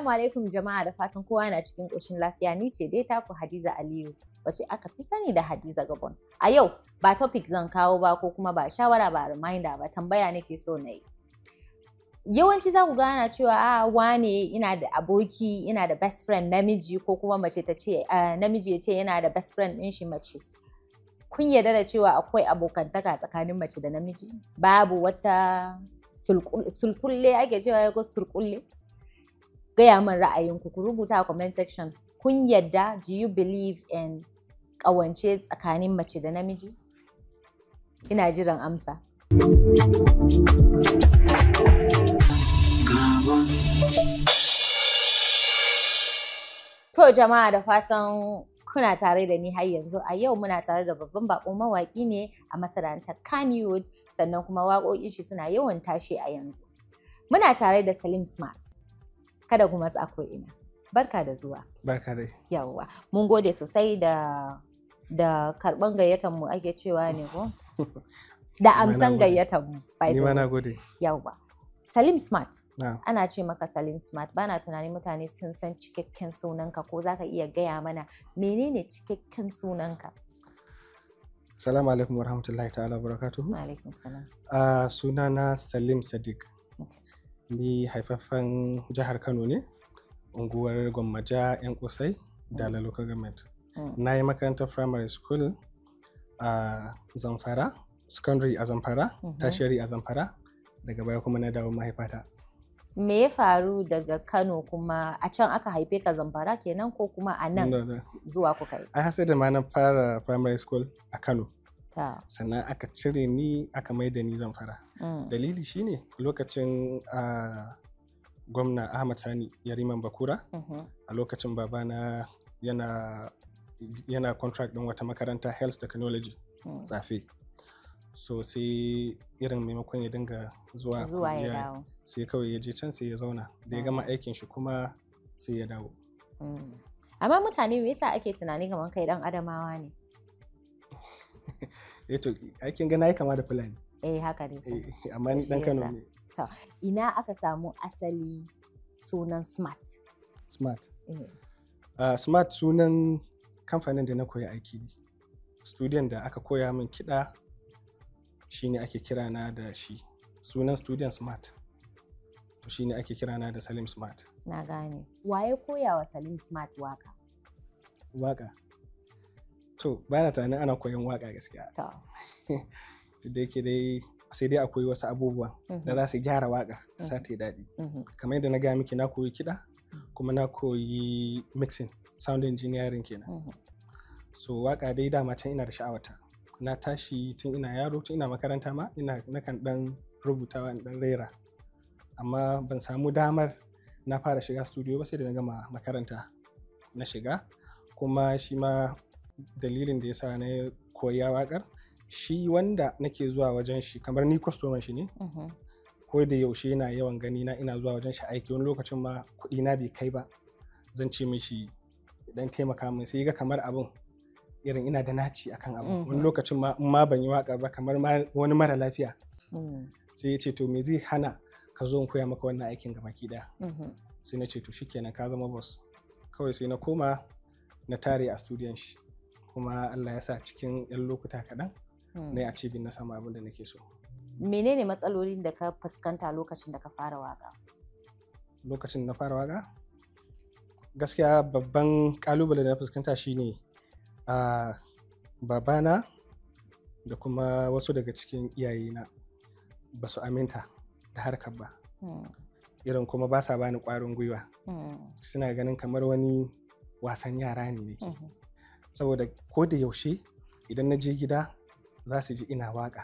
Assalamu alaikum jama'a, da fatan kowa na cikin ƙoshin lafiya. Ni ce dai taku Hadiza Aliyu, wacce aka fi sani da Hadiza Gabon. A yau ba topic zan kawo ba ko kuma ba shawara ba reminder ba, tambaya nake so na yi. Yawanci za ku gana cewa wane ina da aboki, ina da best friend namiji, ko kuma mace ta ce namiji ya ce yana da best friend ɗin shi mace. Kun yarda da cewa akwai abokantaka tsakanin mace da namiji? Babu wata sulkulle ake cewa ko surkulle? Gaya min ra'ayinku, ku rubuta a comment section. Kun yarda? Do you believe in ƙawance tsakanin mace da namiji? Ina jiran amsa. To jama'a, da fatan kuna tare da ni har yanzu. A yau muna tare da babban baƙon mawaƙi ne a masana'antar kannywood, sannan kuma waƙoƙin shi suna yawan tashi a yanzu. Muna tare da Salim Smart. Kada ku matsa ko ina. Barka da zuwa. Barka dai. Yawwa. Mun gode sosai da karɓan gayyatar mu ake cewa ne ko? Da amsan gayyatar mu. Ni ma na gode. Yawwa. Salim Smart. Ana ce maka Salim Smart. Bana tunanin mutane sun san cikakken sunanka, ko za ka iya gaya mana menene cikakken sunanka? Assalamu alaikum warahmatullahi ta'ala barakatuhu. Wa alaikum salam. Sunana Salim Sadiq. Ni haifaffen jihar Kano ne, unguwar Gwammaja 'yan Kusai, Dala Local Government. Na yi makarantar primary school a Zamfara, secondary a Zamfara, tertiary a Zamfara, daga baya kuma na dawo mahaifata. Me ya faru daga Kano kuma a can aka haife ka Zamfara kenan, ko kuma a nan zuwa kuka yi? Ai sai da ma na fara primary school a Kano. Sannan aka cire ni aka mai da ni Zamfara. Dalili shine lokacin gwamna Ahmad Sani Yariman Bakura, a lokacin babana yana contract din wata makaranta health technology tsafe. So sai irin maimakon ya dinga zuwa ya dawo, sai kawai ya je can sai ya zauna, da ya gama aikin shi kuma sai ya dawo. Amma mutane me yasa ake tunani kamar kai dan Adamawa ne? To aikin gana ya kama da Fulani. Haka ne. Amma ni dan Kano ne. To ina aka samu asali sunan Smart? Smart. Smart sunan kamfanin da na koya aiki ne. Studiyon da aka koya min kiɗa shine ake kira na da shi. Sunan studiyon Smart. To shine ake kira na da Salim Smart. Na gane. Waye koya wa Salim Smart waka? Waka. To bana tunanin ana koyon waka gaskiya. Da yake dai sai dai akwai wasu abubuwan da za su gyara waka ta sa ta daɗi. Kamar yadda na gaya miki, na koyi kiɗa kuma na koyi mixing, sound engineering kenan. So waka dai dama can ina da sha'awata. Na tashi tun ina yaro, tun ina makaranta ma nakan dan rubutawa in dan rera. Amma ban samu damar na fara shiga studio ba sai da na gama makaranta na shiga. Kuma shi ma dalilin da yasa na koya wakar, shi wanda nake zuwa wajen shi kamar ni customer shi ne. Ko da yaushe yana yawan gani na ina zuwa wajen shi aiki, wani lokacin ma kuɗi na bai kai ba, zan ce mishi dan taimaka min, sai ga kamar abun irin ina da naci akan abu. Wani lokacin ma in ma ban yi waka ba, kamar wani mara lafiya, sai ya ce to me zai hana ka zo in koya maka wannan aikin gabaki daya. Sai na ce to shikenan, ka zama boss. Kawai sai na koma na tare a studiyon shi, kuma Allah ya sa cikin 'yan lokuta kaɗan na yi achieving na samu abin da nake so. Menene matsalolin da ka fuskanta lokacin da ka fara waka? Lokacin da na fara waka? Gaskiya babban kalubale da na fuskanta shine babana da kuma wasu daga cikin iyayena ba su aminta da harkar ba. Irin kuma ba sa bani ƙwarin gwiwa. Suna ganin kamar wani wasan yara ne nake. Saboda ko da yaushe idan na je gida za su ji ina waka,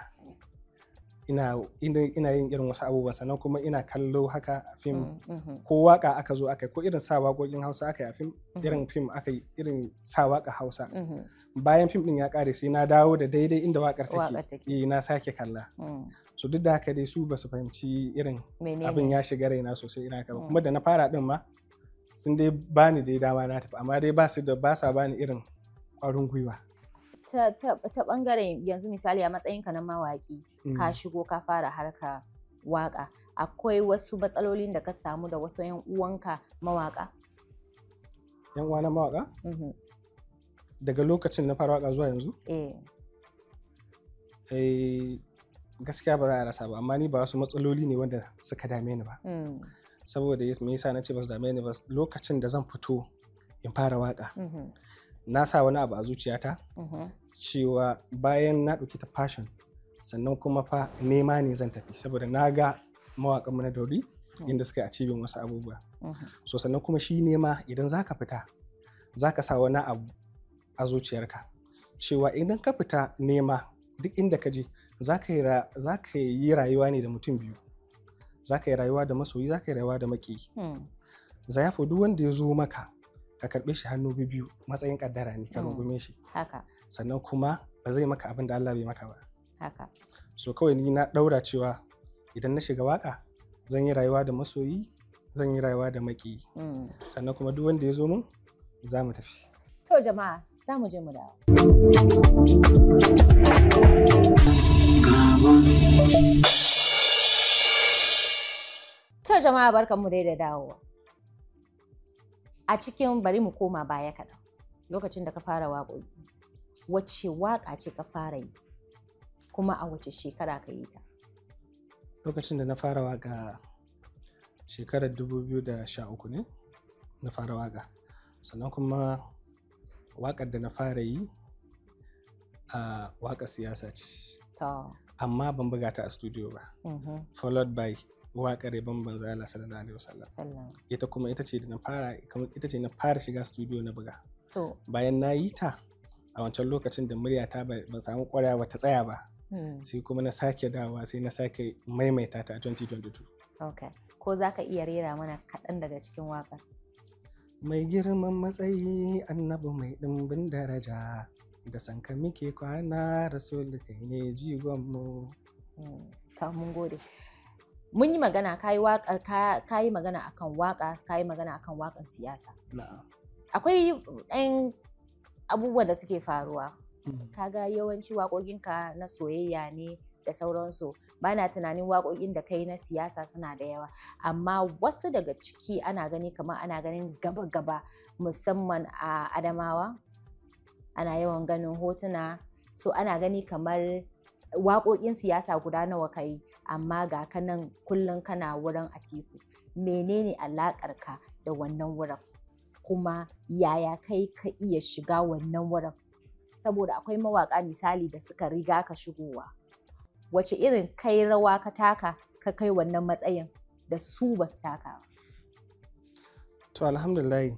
ina yin irin wasu abubuwan, sannan kuma ina kallo haka a fim, ko waka aka zo aka yi, ko irin sa waƙoƙin Hausa aka yi a fim, irin fim aka yi irin sa waka Hausa. Bayan fim din ya ƙare sai na dawo da daidai inda wakar take, na sake kalla. So duk da haka dai su ba su fahimci irin abin ya shiga raina sosai ina kaba. Kuma da na fara din ma sun dai bani dai dama na tafi, amma dai ba sa bani irin ƙwarin gwiwa. Ta bangaren yanzu misali a matsayinka na mawaƙi, ka shigo ka fara harka waƙa, akwai wasu matsalolin da ka samu da wasu 'yan uwanka mawaka? 'Yan uwana mawaka? Daga lokacin na fara waka zuwa yanzu? Gaskiya ba za a rasa ba, amma ni ba wasu matsaloli ne wanda suka dame ni ba. Saboda me yasa na ce ba su dame ni ba, lokacin da zan fito in fara waka na sa wani abu a zuciyata cewa bayan na ɗauki ta passion sannan kuma fa nema ne zan tafi, saboda na ga mawaƙan mu na dauri inda suka achieving wasu abubuwa. So sannan kuma shi nema idan zaka fita zaka sa wani abu a zuciyarka cewa idan ka fita nema duk inda ka je zaka yi rayuwa ne da mutum biyu, zaka yi rayuwa da masoyi, zaka yi rayuwa da maƙiyi. Zayafo duk wanda ya zo maka ka karɓe shi hannu biyu matsayin kaddara ne, ka rungume shi. Sannan kuma ba zai maka abin da Allah bai maka ba. So kawai ni na ɗaura cewa idan na shiga waka zan yi rayuwa da masoyi, zan yi rayuwa da maƙiyi. Sannan kuma duk wanda ya zo mun za mu tafi. To jama'a za mu je mu dawo. To jama'a barkanmu dai da dawowa. A cikin bari mu koma baya kaɗan. Lokacin da ka fara waƙoƙi, wacce waƙa ce ka fara yi? Kuma a wace shekara ka yi ta? Lokacin da na fara waƙa shekarar 2013 ne na fara waƙa. Sannan kuma waƙar da na fara yi a waƙar siyasa ce. Amma ban buga ta a studio ba. Followed by waƙar Yabon Manzon Allah sallallahu alaihi wasallam. Ita kuma ita ce na fara shiga studio na buga. Bayan na yi ta a wancan lokacin da muryata ban samu ƙwarewa ta tsaya ba. Sai kuma na sake dawa sai na sake maimaita ta a 2022. Ko za ka iya rera mana kaɗan daga cikin waƙar? Mai girman matsayi annabi mai ɗimbin daraja, da sanka muke kwana rasul kai ne jigonmu. Ta mun gode. Mun yi magana, ka yi magana akan waka, ka yi magana akan wakan siyasa. Akwai ɗan abubuwan da suke faruwa. Kaga yawanci waƙoƙinka na soyayya ne da sauransu. Ba na tunanin waƙoƙin da kai na siyasa suna da yawa, amma wasu daga ciki ana gani kamar ana ganin gaba-gaba, musamman a Adamawa. Ana yawan ganin hotuna, so ana gani kamar waƙoƙin siyasa guda nawa kai, amma ga kanan kullum kana wurin Atiku. Menene alaƙarka da wannan wurin? Kuma yaya kai ka iya shiga wannan wurin? Saboda akwai mawaƙa misali da suka riga ka shigowa. Wace irin kai rawa ka taka ka kai wannan matsayin da su ba su taka ba? To alhamdulillah,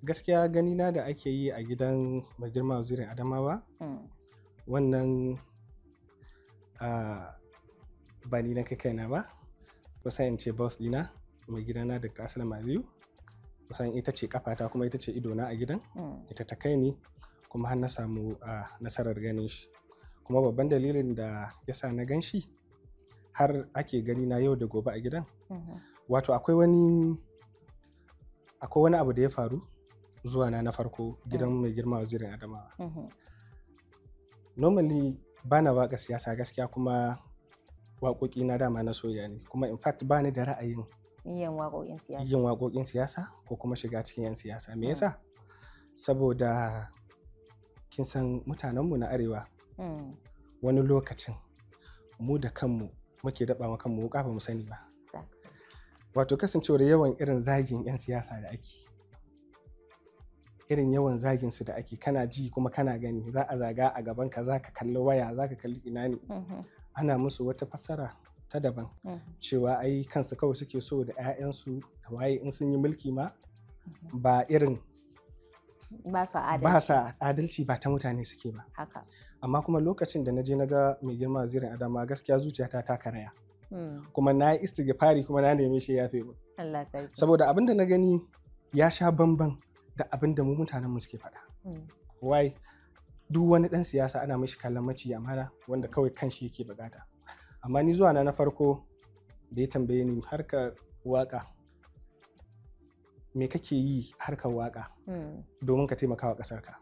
gaskiya ganina da ake yi a gidan mai girma wazirin Adamawa, wannan ba ni na kai kaina ba, kusan in ce boss dina mai gidana Dr. Salim Aliyu, kusan ita ce kafata kuma ita ce idona a gidan, ita ta kai ni kuma har na samu nasarar ganin shi. Kuma babban dalilin da ya sa na gan shi har ake gani na yau da gobe a gidan, wato akwai wani abu da ya faru zuwa na farko gidan mai girma wazirin Adamawa. Normally ba na waƙa siyasa gaskiya, kuma waƙoƙi na dama na soyayya ne, kuma in fact ba ni da ra'ayin yin waƙoƙin siyasa ko kuma shiga cikin 'yan siyasa. Me yasa? Saboda kin san mutanenmu na arewa wani lokacin mu da kanmu muke daɓa ma kanmu wuƙa ba mu sani ba. Wato kasancewar yawan irin zagin 'yan siyasa da ake, irin yawan zagin su da ake, kana ji kuma kana gani, za a zaga a gaban ka, za ka kalli waya, za ka kalli ina ne, ana musu wata fassara ta daban cewa ai kansu kawai suke so da 'ya'yansu da waye, in sun yi mulki ma ba irin ba sa adalci, ba ta mutane suke ba. Amma kuma lokacin da na je na ga mai girma wazirin Adama, gaskiya zuciyata ta karaya, kuma na yi istighfari kuma na neme shi yafe mu. Saboda abin da na gani ya sha bamban da abin da mu mutanen mu suke faɗa. Wai duk wani ɗan siyasa ana mishi kallon maci amana wanda kawai kanshi yake bukata. Amma ni zuwa na farko da ya tambaye ni harkar waka, me kake yi harkar waka domin ka taimakawa ƙasarka?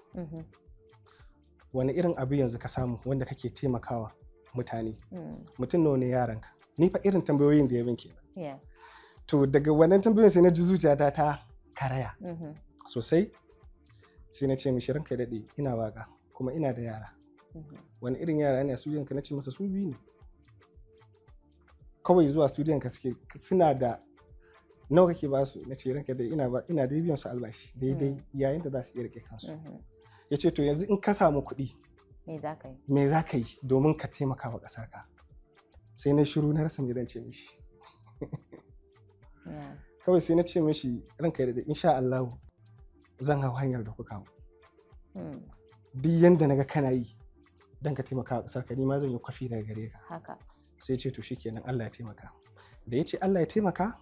Wani irin abu yanzu ka samu wanda kake taimakawa mutane. Mutum nawa ne yaranka? Ni fa irin tambayoyin da ya min kenan. To daga wannan tambayoyin sai na ji zuciyata ta karaya sosai. Sai na ce mishi ranka daɗe ina waka kuma ina da yara. Wani irin yara ne a studiyon ka? Na ce masa su biyu ne. Kawai zuwa studiyon ka suke, suna da nawa kake ba su? Na ce ranka daɗe ina da biyan su albashi daidai yayin da za su iya rike kansu. Ya ce to yanzu in ka samu kuɗi me za ka yi domin ka taimaka wa ƙasar ka? Sai na shiru na rasa me zan ce mishi. Kawai sai na ce mishi ranka daɗe insha Allah zan hau hanyar da kuka hau. Duk yanda naga kana yi dan ka taimaka wa ƙasar ka, ni ma zan yi kwafi daga gare ka. Sai ce to shikenan Allah ya taimaka. Da ya ce Allah ya taimaka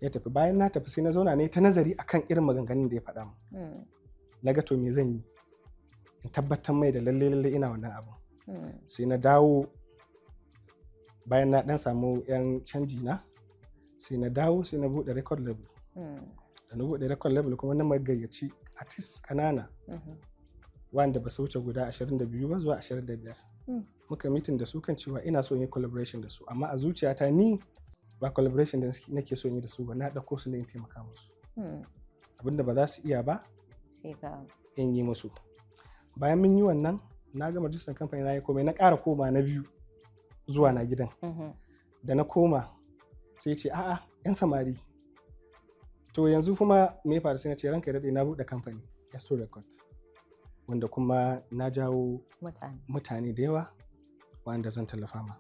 ya tafi. Bayan na tafi sai na zauna ne ta nazari akan irin maganganun da ya faɗa min. Na ga to me zan yi in tabbatar mai da lalle ina wannan abu. Sai na dawo bayan na dan samu yan canji na, sai na dawo sai na buɗe record label. Da na buɗe record label kuma na magayyaci artist kanana wanda ba su wuce guda 22 ba zuwa 25. Muka mitin da su kan cewa ina so in yi collaboration da su, amma a zuciyata ni ba collaboration da nake so in yi da su ba, na ɗauko su ne in taimaka musu. Abinda ba za su iya ba in yi musu. Bayan mun yi wannan na gama rijistar kamfani na yi komai, na ƙara koma na biyu zuwa na gidan. Da na koma sai ce a'a yan samari to yanzu kuma me faru? Sai na ce ranka daɗe na buɗe kamfani Astro Record wanda kuma na jawo mutane da yawa wanda zan tallafa ma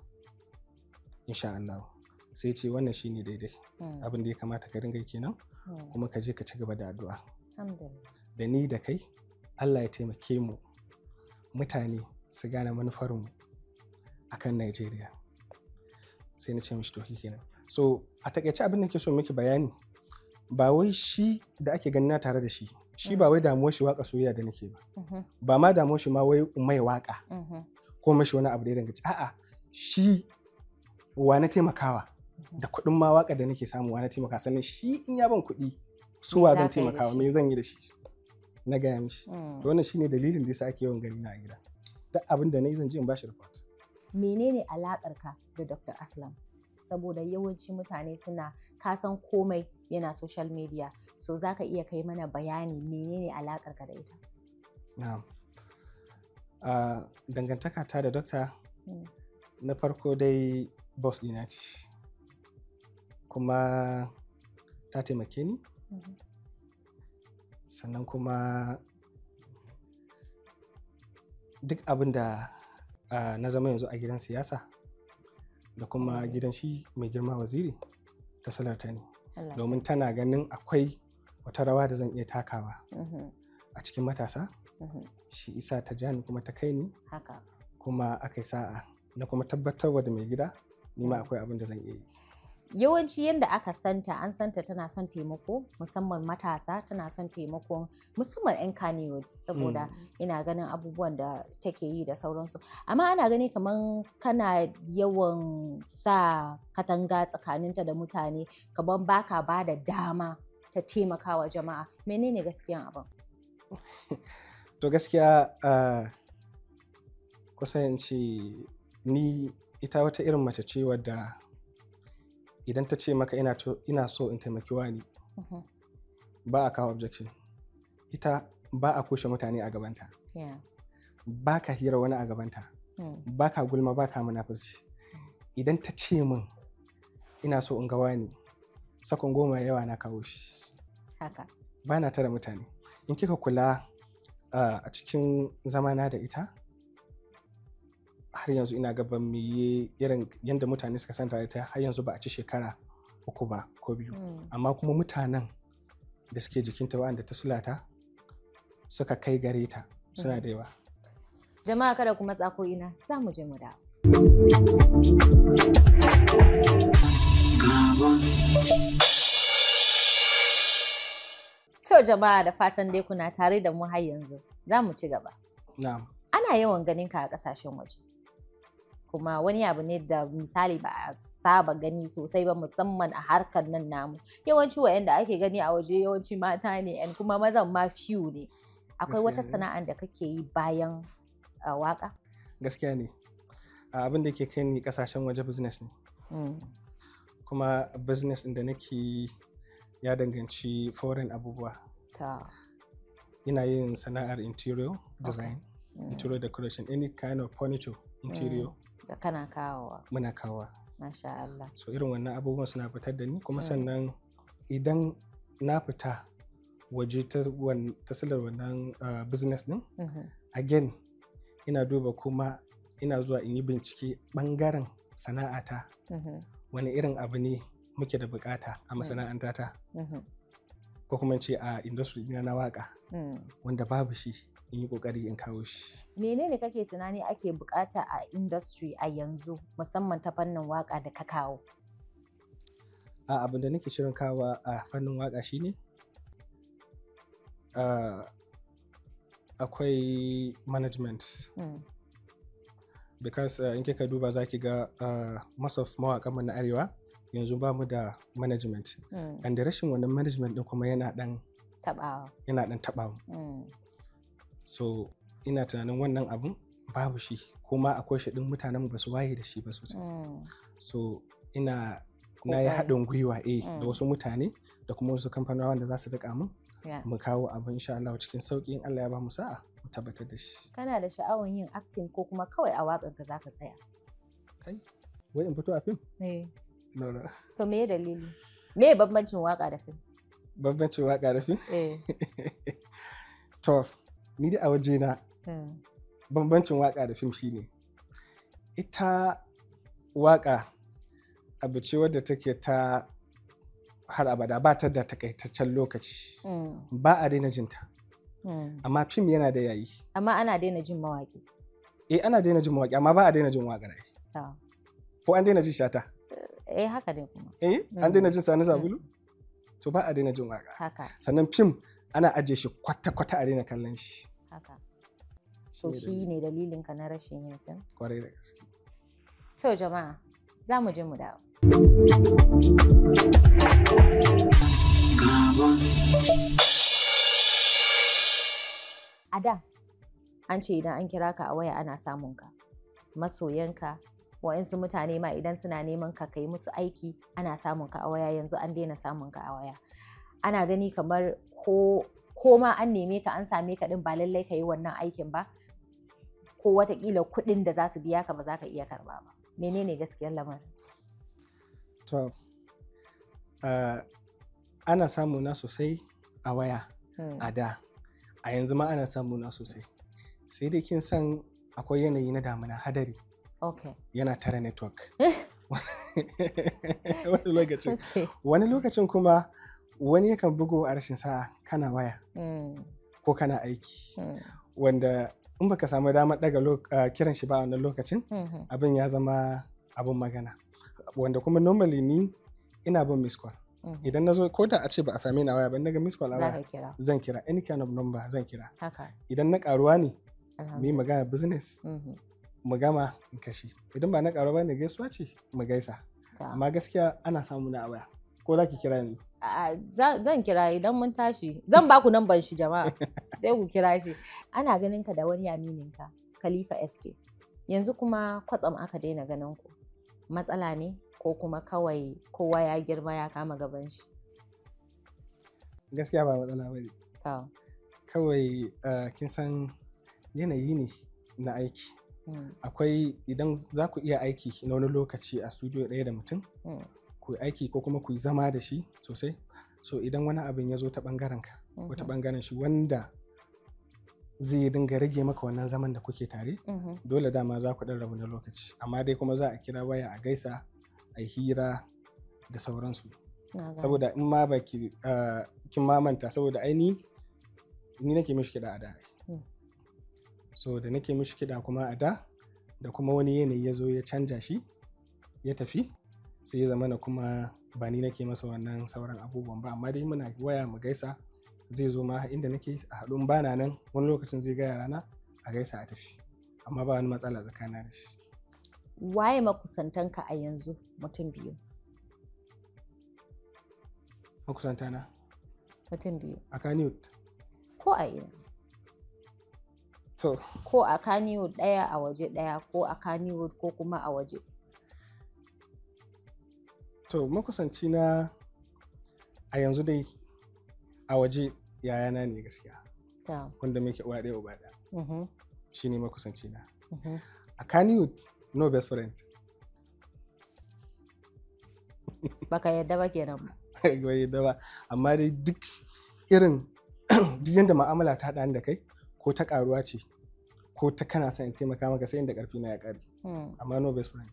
insha Allah. Sai ce wannan shine daidai abin da ya kamata ka ringa kenan, kuma ka je ka ci gaba da addu'a. Da ni da kai Allah ya taimake mu mutane su gane manufarmu akan Nigeria. Sai na ce mishi to kenan. So a takaice abin da ke so miki bayani, ba wai shi da ake ganina tare da shi, shi ba wai damuwar shi waka soyayya da nake ba, ba ma damuwar shi ma wai mai waka ko mashi wani abu da ya danganci, a'a shi wa na taimakawa da kuɗin ma waka da nake samu wa na taimaka, sannan shi in ya ban kuɗi su wa zan taimakawa, me zan yi da shi na gaya mishi. To wannan shine dalilin da yasa ake yawan gani na a gida. Duk abin da nayi zan je in bashi report. Menene alakar ka da Dr. Aslam? Saboda yawanci mutane suna kasan komai yana social media, so zaka iya kai mana bayani menene alakar ka da ita? Na'am. Dangantaka ta da Doctor na farko dai boss ɗina ce, kuma ta taimake ni. Sannan kuma duk abin da na zama yanzu a gidan siyasa da kuma gidan shi mai girma waziri ta salarta ne, domin tana ganin akwai wata rawa da zan iya takawa a cikin matasa. Shi isa ta jani kuma ta kai ni, kuma aka yi sa'a na kuma tabbatarwa da mai gida ni ma akwai abin da zan iya yi. Yawanci yadda aka santa, an santa tana son taimako, musamman matasa, tana son taimakon musamman 'yan kannywood, saboda ina ganin abubuwan da take yi da sauransu. Amma ana gani kamar kana yawan sa katanga tsakaninta da mutane, kamar baka ba da dama ta taimakawa jama'a. Menene gaskiyan abin? To gaskiya kusan ce ni ita wata irin mace ce wadda idan ta ce maka ina so in taimaki wani, ba a kawo objection. Ita ba a kushe mutane a gabanta, ba ka hira wani a gabanta, ba ka gulma, ba ka munafurci. Idan ta ce min ina so in ga wani, sakon 10 yawa na kawo shi. Ba na tara mutane. In kika kula a cikin zamana da ita, har yanzu ina gaban meye irin yadda mutane suka santa da ta, har yanzu ba a ci shekara 3 ba ko 2. Amma kuma mutanen da suke jikinta wanda ta sulata suka kai gare ta suna da yawa. Jama'a kada kuma tsako ina, za mu je mu dawo. To jama'a, da fatan dai kuna tare da mu har yanzu. Za mu ci gaba. Na'am. Ana yawan ganin ka a kasashen waje, kuma wani abu ne da misali ba a saba gani sosai ba, musamman a harkar nan namu. Yawanci wa'anda ake gani a waje yawanci mata ne, and kuma mazan ma few ne. Akwai wata sana'ar da kake yi bayan waka? Gaskiya ne. abin da ke kai ni kasashen waje business ne. Kuma business da nake ya danganci foreign abubuwa. Ina yin sana'ar interior design, interior decoration, any kind of furniture interior. Da kana kawowa. Muna kawowa. Masha Allah. So irin wannan abubuwan suna fitar da ni, kuma sannan idan na fita waje ta silar wannan business din, again ina duba kuma ina zuwa in yi bincike bangaren sana'ata, wani irin abu ne muke da bukata a masana'antata, ko kuma ce a industry na waka wanda babu shi, in yi kokari in kawo shi. Menene kake tunani ake bukata a industry a yanzu, musamman ta fannin waka da ka kawo? Abin da nake shirin kawo a fannin waka shine akwai management. Because in kika duba za ki ga most of mawaƙanmu na arewa yanzu ba mu da management. And da rashin wannan management din kuma yana dan taɓawa. So ina tunanin wannan abun babu shi, kuma akwai shi din mutanen ba su waye da shi ba sosai. So na yi haɗin gwiwa da wasu mutane da kuma wasu kamfanowa da za su riƙa mun mu kawo abin insha Allah cikin sauƙi, in Allah ya ba mu sa'a mu tabbatar da shi. Kana da sha'awar yin acting ko kuma kawai a waƙar ka zaka tsaya? Kai, wai in fito a fim? No. To me dalili? Me bambancin waƙa da fim? Bambancin waƙa da fim? To, ni da a waje na bambancin waƙa da fim shine ita waƙa abu ce wadda take ta har abada, ba ta da takaitaccen lokaci, ba a daina jinta. Amma fim yana da yayi. Amma ana daina jin mawaƙi. Ana daina jin mawaƙi, amma ba a daina jin waƙar ai. Ko an daina jin Shata? Haka ne kuma. An daina jin Sani Sabulu? To ba a daina jin waƙa. Haka. Sannan fim ana ajiye shi kwata-kwata a daina kallon shi. Haka. So shi ne dalilin ka na rashin yin fim? Kwarai da gaske. To jama'a, za mu je mu dawo. A da, an ce idan an kira ka a waya ana samun ka. Masoyanka, wa'insu mutane ma idan suna neman ka kai musu aiki ana samun ka a waya. Yanzu an daina samun ka a waya. Ana gani kamar ko ma an neme ka an same ka din ba lallai ka yi wannan aikin ba, ko watakila kuɗin da za su biya ka ba za ka iya karba ba. Menene gaskiyar lamarin? To, ana samu na sosai a waya a da, a yanzu ma ana samu na sosai. Sai dai kin san akwai yanayi na damuna, hadari. Yana tara network. Wani lokacin kuma wani yakan bugo a rashin sa'a kana waya ko kana aiki, wanda in baka samu damar daga kiran shi ba wannan lokacin, abin ya zama abin magana. Wanda kuma normally ni ina bin miss call. Idan na zo ko da a ce ba a same ni a waya ba, naga miss call a waya zan kira, any kind of number zan kira. Idan na karuwa ne mu yi magana business, mu gama in kashi. Idan ba na karuwa ba ne gaisuwa ce mu gaisa. Amma gaskiya ana samu na a waya. Ko za ki kira yanzu? Zan kira idan mun tashi. Zan ba ku namban shi jama'a. Sai ku kira shi. Ana ganin ka da wani amininka, Khalifa SK. Yanzu kuma kwatsam aka daina ganin ku. Matsala ne ko kuma kawai kowa ya girma ya kama gaban shi? Gaskiya ba matsala ba ne. Kawai kin san yanayi ne na aiki. Akwai idan za ku iya aiki na wani lokaci a studio ɗaya da mutum, ku aiki ko kuma ku yi zama da shi sosai. So idan wani abin ya zo ta ɓangaren ka ko ta ɓangaren shi wanda zai dinga rage maka wannan zaman da kuke tare, dole dama za ku ɗan rabu na lokaci. Amma dai kuma za a kira waya a gaisa, a hira da sauransu. Saboda in ma ba kin mamanta, saboda ni nake mishi kiɗa a da. So da nake mishi kiɗa kuma a da kuma wani yanayi ya zo ya canja shi ya tafi, sai ya zama na kuma ba ni nake masa wannan sauran abubuwan ba. Amma dai muna waya mu gaisa, zai zo ma inda nake a haɗun bana nan, wani lokacin zai gaya rana a gaisa a tafi. Amma ba wani matsala tsakanin da shi. Waye makusantanka a yanzu mutum biyu? Makusantana? Mutum biyu. A kannywood? Ko a ina? To. Ko a kannywood ɗaya a waje ɗaya, ko a kannywood ko kuma a waje. To makusanci na a yanzu dai a waje yayana ne gaskiya. Wanda muke uwa ɗaya uba ɗaya. Shi ne makusanci na. A kannywood no best friend. Baka yadda ba kenan ba. Ba yadda ba, amma dai duk irin duk yanda mu'amala ta haɗa da kai ko ta ƙaruwa ce ko ta kana son in taimaka maka sai inda ƙarfi na ya ƙare. Amma no best friend.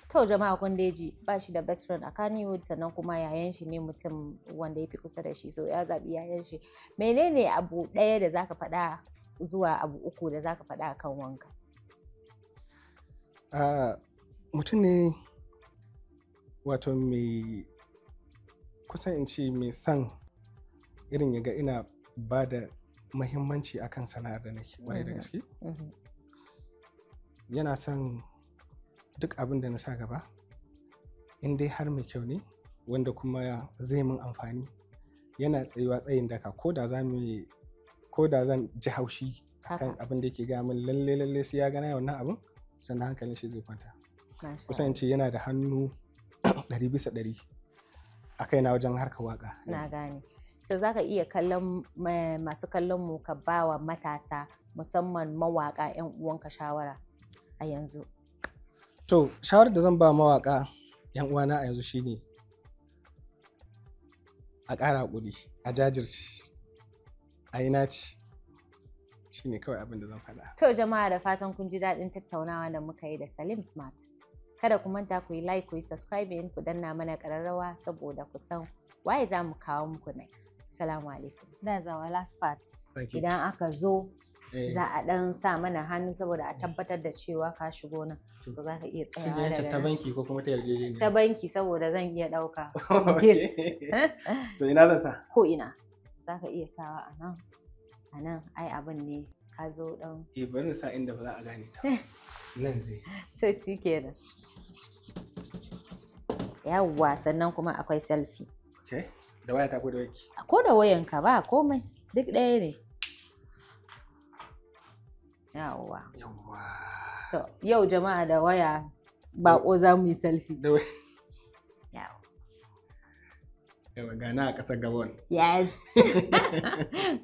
To jama'a kun ji ba shi da best friend a kannywood, sannan kuma yayan shi ne mutum wanda ya fi kusa da shi, so ya zaɓi yayan shi. Menene abu ɗaya da zaka faɗa zuwa abu uku da zaka faɗa akan wanka? Mutum ne wato mai kusan in ce mai son irin ya ga ina ba da muhimmanci akan sana'ar da nake kwarai da gaske. Yana son duk abin da na sa gaba in dai har mai kyau ne wanda kuma zai min amfani, yana tsayuwa tsayin daka ko da zan ji haushi kan abin da yake gaya min lalle sai ya gana wannan abin, sannan hankalin shi zai kwanta. Kusan ce yana da hannu 100% a kaina wajen harkar waka. Na gane. So za ka iya kallon masu kallon mu ka ba wa matasa musamman mawaka 'yan uwanka shawara a yanzu? To shawarar da zan ba mawaka 'yan uwana a yanzu shine a ƙara haƙuri, a jajirce, a yi naci. Shine kawai abin da zan faɗa. To jama'a, da fatan kun ji daɗin tattaunawa da muka yi da Salim Smart. Kada ku manta ku yi like, ku yi subscribing, ku danna mana ƙararrawa saboda ku san waye za mu kawo muku next. Salamu alaikum. That's our last part. Idan aka zo za a ɗan sa mana hannu saboda a tabbatar da cewa ka shigo nan. So za ka iya tsayawa daga nan. Ta banki ko kuma ta yarjejeniya? Ta banki saboda zan iya ɗauka. To ina zan sa? Ko ina. Za ka iya sawa a nan. A nan ai abin ne ka zo ɗan. Bari na sa inda ba za a gane ta. Nan zai. To shi kenan. Yawwa, sannan kuma akwai selfie. Okay. Da waya ta ko da wayanki? Ko da wayanka ba komai, duk ɗaya ne. Yawwa. To yau jama'a da waya baƙo za mu yi selfie. Da waya. Yawa gana a ƙasar Gabon. Yes.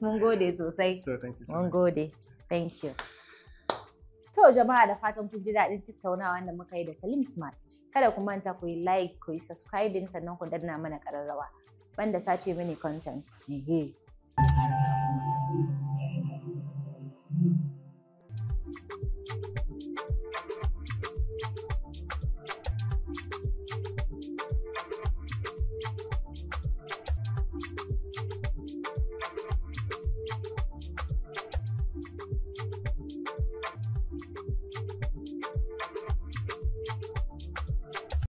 Mun gode sosai. So thank you so Mun much. gode. Thank you. To jama'a, da fatan kun ji daɗin tattaunawa da muka yi da Salim Smart. Kada ku manta ku yi like, ku yi subscribing, sannan ku danna mana ƙararrawa. Banda sace mini content.